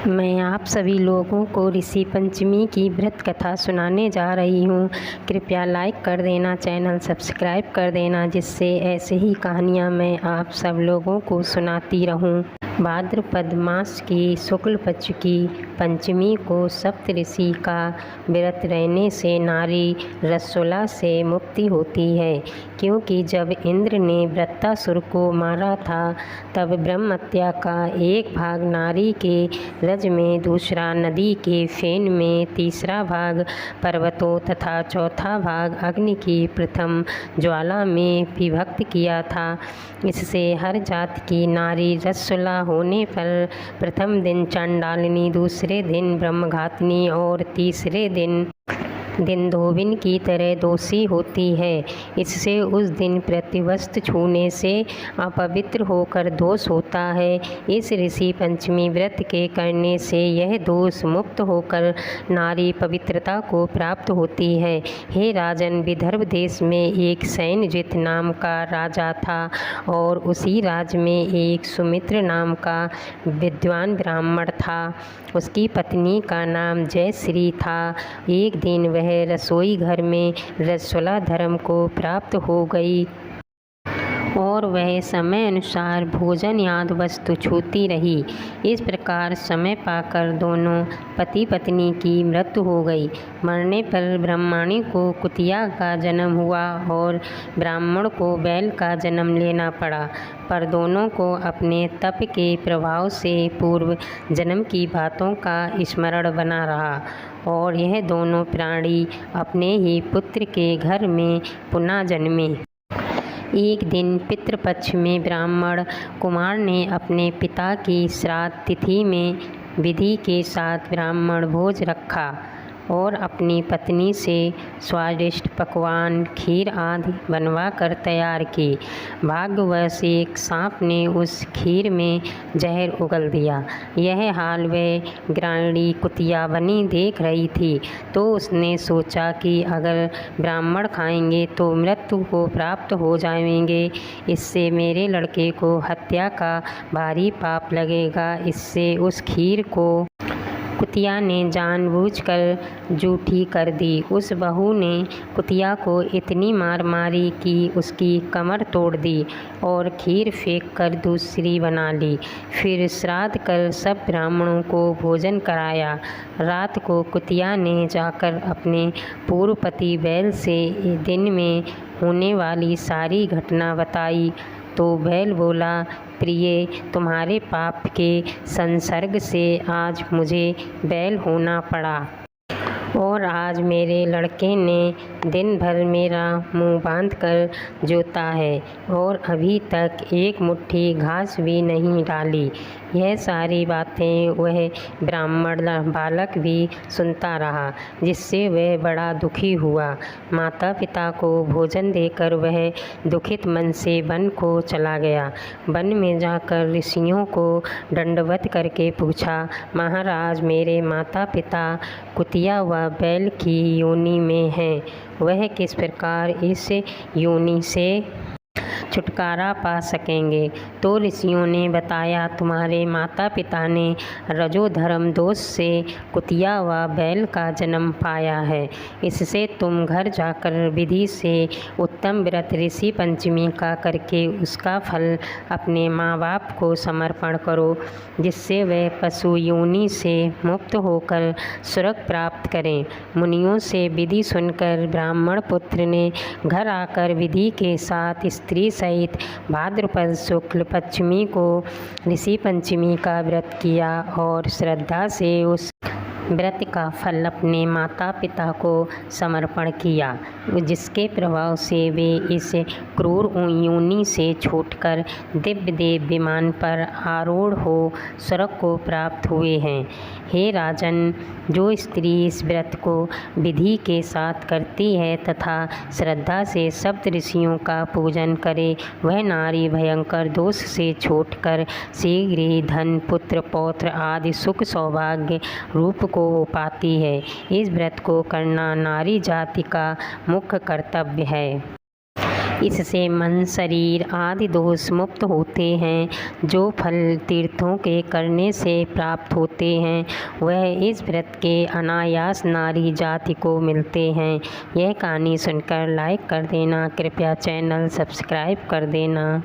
मैं आप सभी लोगों को ऋषि पंचमी की व्रत कथा सुनाने जा रही हूँ। कृपया लाइक कर देना, चैनल सब्सक्राइब कर देना, जिससे ऐसे ही कहानियाँ मैं आप सब लोगों को सुनाती रहूँ। भाद्रपद मास की शुक्ल पक्ष की पंचमी को सप्तऋषि का व्रत रहने से नारी रसोला से मुक्ति होती है, क्योंकि जब इंद्र ने वृत्तासुर को मारा था तब ब्रह्महत्या का एक भाग नारी के रज में, दूसरा नदी के फेन में, तीसरा भाग पर्वतों तथा चौथा भाग अग्नि की प्रथम ज्वाला में विभक्त किया था। इससे हर जात की नारी रसोला होने पर प्रथम दिन चांडालिनी, दूसरे दिन ब्रह्मघातिनी और तीसरे दिन धोबिन की तरह दोषी होती है। इससे उस दिन प्रतिवस्त्र छूने से अपवित्र होकर दोष होता है। इस ऋषि पंचमी व्रत के करने से यह दोष मुक्त होकर नारी पवित्रता को प्राप्त होती है। हे राजन, विदर्भ देश में एक सैन्यजित नाम का राजा था और उसी राज्य में एक सुमित्र नाम का विद्वान ब्राह्मण था। उसकी पत्नी का नाम जयश्री था। एक दिन वह रसोई घर में रसोला धर्म को प्राप्त हो गई और वह समय अनुसार भोजन याद वस्तु छूती रही। इस प्रकार समय पाकर दोनों पति पत्नी की मृत्यु हो गई। मरने पर ब्रह्मणी को कुतिया का जन्म हुआ और ब्राह्मण को बैल का जन्म लेना पड़ा, पर दोनों को अपने तप के प्रभाव से पूर्व जन्म की बातों का स्मरण बना रहा और यह दोनों प्राणी अपने ही पुत्र के घर में पुनः जन्मे। एक दिन पितृपक्ष में ब्राह्मण कुमार ने अपने पिता की श्राद्ध तिथि में विधि के साथ ब्राह्मण भोज रखा और अपनी पत्नी से स्वादिष्ट पकवान, खीर आदि बनवा कर तैयार की। भाग्यवश एक सांप ने उस खीर में जहर उगल दिया। यह हाल वह गृहिणी कुतिया बनी देख रही थी, तो उसने सोचा कि अगर ब्राह्मण खाएंगे तो मृत्यु को प्राप्त हो जाएंगे, इससे मेरे लड़के को हत्या का भारी पाप लगेगा। इससे उस खीर को कुतिया ने जानबूझकर जूठी कर दी। उस बहू ने कुतिया को इतनी मार मारी कि उसकी कमर तोड़ दी और खीर फेंक कर दूसरी बना ली। फिर श्राद्ध कर सब ब्राह्मणों को भोजन कराया। रात को कुतिया ने जाकर अपने पूर्व पति बैल से दिन में होने वाली सारी घटना बताई, तो बैल बोला, प्रिय, तुम्हारे पाप के संसर्ग से आज मुझे बैल होना पड़ा और आज मेरे लड़के ने दिन भर मेरा मुंह बांध कर जोता है और अभी तक एक मुट्ठी घास भी नहीं डाली। यह सारी बातें वह ब्राह्मण बालक भी सुनता रहा, जिससे वह बड़ा दुखी हुआ। माता पिता को भोजन देकर वह दुखित मन से वन को चला गया। वन में जाकर ऋषियों को दंडवत करके पूछा, महाराज, मेरे माता पिता कुतिया व बैल की योनि में हैं, वह किस प्रकार इस योनि से छुटकारा पा सकेंगे? तो ऋषियों ने बताया, तुम्हारे माता पिता ने रजोधर्म दोष से कुतिया व बैल का जन्म पाया है। इससे तुम घर जाकर विधि से उत्तम व्रत ऋषि पंचमी का करके उसका फल अपने माँ बाप को समर्पण करो, जिससे वह पशु योनि से मुक्त होकर स्वर्ग प्राप्त करें। मुनियों से विधि सुनकर ब्राह्मण पुत्र ने घर आकर विधि के साथ स्त्री सहित भाद्रपद शुक्ल पंचमी को ऋषि पंचमी का व्रत किया और श्रद्धा से उस व्रत का फल अपने माता पिता को समर्पण किया, जिसके प्रभाव से वे इस क्रूर योनि से छूटकर दिव्य देव विमान पर आरूढ़ हो स्वर्ग को प्राप्त हुए हैं। हे राजन, जो स्त्री इस व्रत को विधि के साथ करती है तथा श्रद्धा से सप्त ऋषियों का पूजन करे, वह नारी भयंकर दोष से छूटकर शीघ्र ही धन, पुत्र, पौत्र आदि सुख सौभाग्य रूप को पाती है। इस व्रत को करना नारी जाति का मुख्य कर्तव्य है। इससे मन, शरीर आदि दोष मुक्त होते हैं। जो फल तीर्थों के करने से प्राप्त होते हैं वह इस व्रत के अनायास नारी जाति को मिलते हैं। यह कहानी सुनकर लाइक कर देना, कृपया चैनल सब्सक्राइब कर देना।